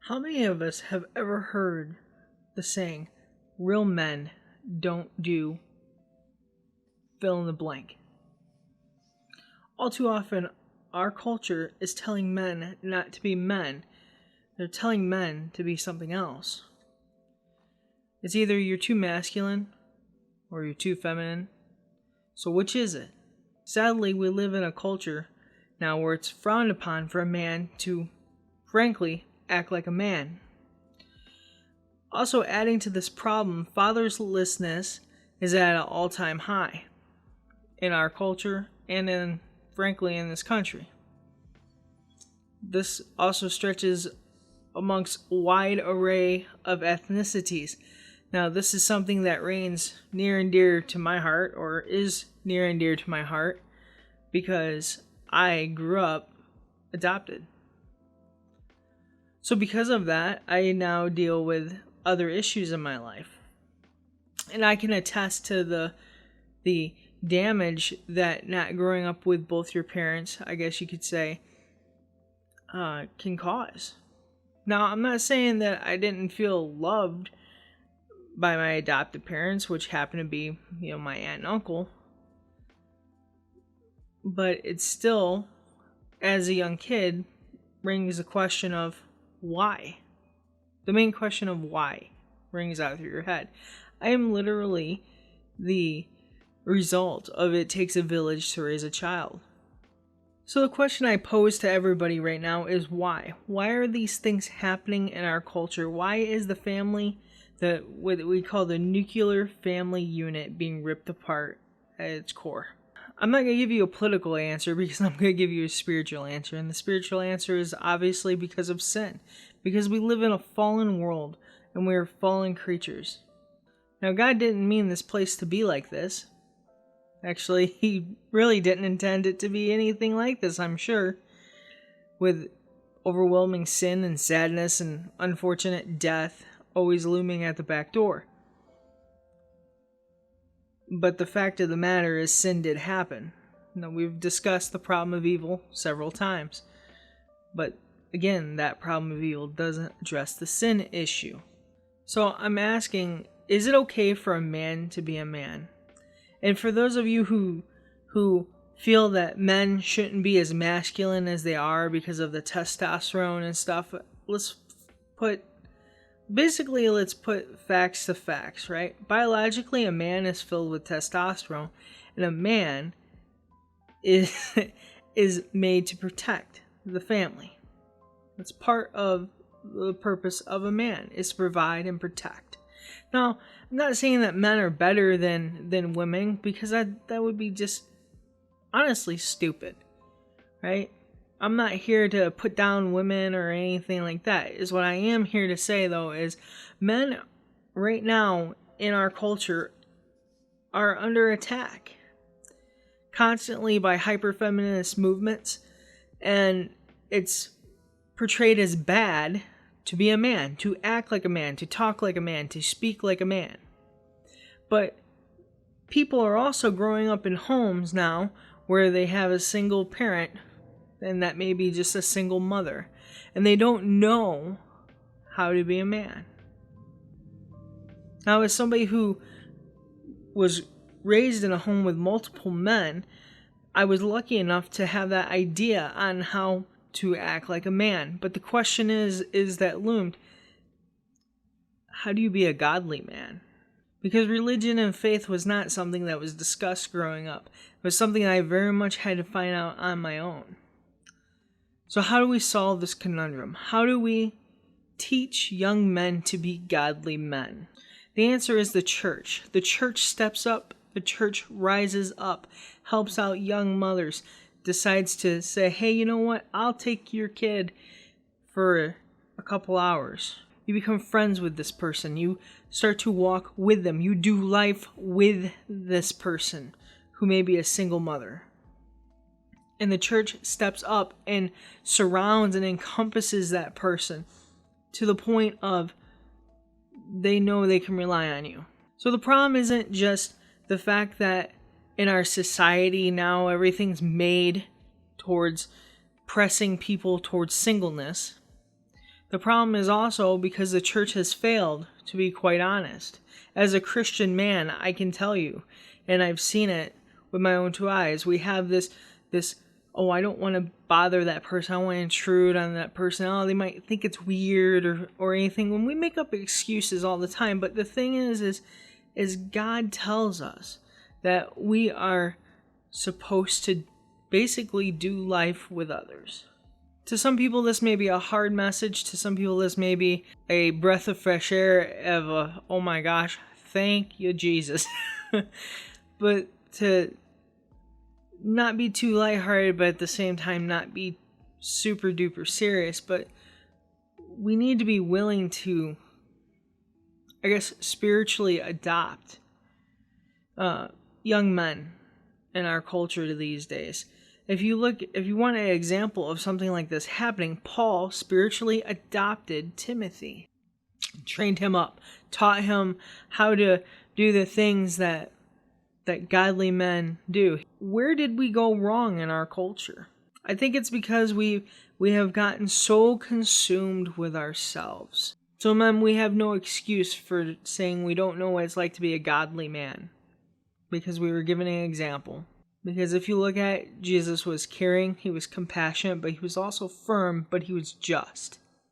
How many of us have ever heard the saying, real men don't do fill in the blank? All too often, our culture is telling men not to be men. They're telling men to be something else. It's either you're too masculine or you're too feminine. So which is it? Sadly, we live in a culture now where it's frowned upon for a man to, frankly, act like a man. Also, adding to this problem, fatherlessness is at an all-time high in our culture and frankly in this country. This also stretches amongst a wide array of ethnicities. Now, this is something that reigns near and dear to my heart, or is near and dear to my heart, because I grew up adopted. So because of that, I now deal with other issues in my life. And I can attest to the damage that not growing up with both your parents, I guess you could say, can cause. Now, I'm not saying that I didn't feel loved by my adopted parents, which happen to be, my aunt and uncle. But it's still, as a young kid, rings a question of why. The main question of why rings out through your head. I am literally the result of it takes a village to raise a child. So the question I pose to everybody right now is why? Why are these things happening in our culture? Why is the family, what we call the nuclear family unit, being ripped apart at its core? I'm not going to give you a political answer because I'm going to give you a spiritual answer. And the spiritual answer is obviously because of sin. Because we live in a fallen world and we are fallen creatures. Now, God didn't mean this place to be like this. Actually, He really didn't intend it to be anything like this, I'm sure. With overwhelming sin and sadness and unfortunate death always looming at the back door. But the fact of the matter is sin did happen. Now, we've discussed the problem of evil several times. But again, that problem of evil doesn't address the sin issue. So I'm asking, is it okay for a man to be a man? And for those of you who feel that men shouldn't be as masculine as they are because of the testosterone and stuff, let's put facts to facts, right? Biologically, a man is filled with testosterone, and a man is made to protect the family. That's part of the purpose of a man, is to provide and protect. Now, I'm not saying that men are better than women, because that would be just honestly stupid, right? I'm not here to put down women or anything like that. Is what I am here to say, though, is men right now in our culture are under attack constantly by hyper-feminist movements, and it's portrayed as bad to be a man, to act like a man, to talk like a man, to speak like a man. But people are also growing up in homes now where they have a single parent, and that may be just a single mother, and they don't know how to be a man. Now, as somebody who was raised in a home with multiple men, I was lucky enough to have that idea on how to act like a man. But the question is that loomed, how do you be a godly man? Because religion and faith was not something that was discussed growing up. It was something I very much had to find out on my own. So how do we solve this conundrum? How do we teach young men to be godly men? The answer is the church. The church steps up. The church rises up, helps out young mothers, decides to say, hey, you know what? I'll take your kid for a couple hours. You become friends with this person. You start to walk with them. You do life with this person who may be a single mother. And the church steps up and surrounds and encompasses that person to the point of they know they can rely on you. So the problem isn't just the fact that in our society now everything's made towards pressing people towards singleness. The problem is also because the church has failed, to be quite honest. As a Christian man, I can tell you, and I've seen it with my own two eyes, we have this, oh, I don't want to bother that person, I don't want to intrude on that person, oh, they might think it's weird or anything, when we make up excuses all the time. But the thing is God tells us that we are supposed to basically do life with others. To some people, this may be a hard message. To some people, this may be a breath of fresh air of a, oh my gosh, thank you, Jesus. But to not be too lighthearted, but at the same time not be super duper serious. But we need to be willing to, I guess, spiritually adopt young men in our culture these days. If you want an example of something like this happening, Paul spiritually adopted Timothy, trained him up, taught him how to do the things that godly men do. Where did we go wrong in our culture? I think it's because we have gotten so consumed with ourselves. So, men, we have no excuse for saying we don't know what it's like to be a godly man, because we were given an example. Because if you look at it, Jesus was caring, he was compassionate, but he was also firm, but he was just.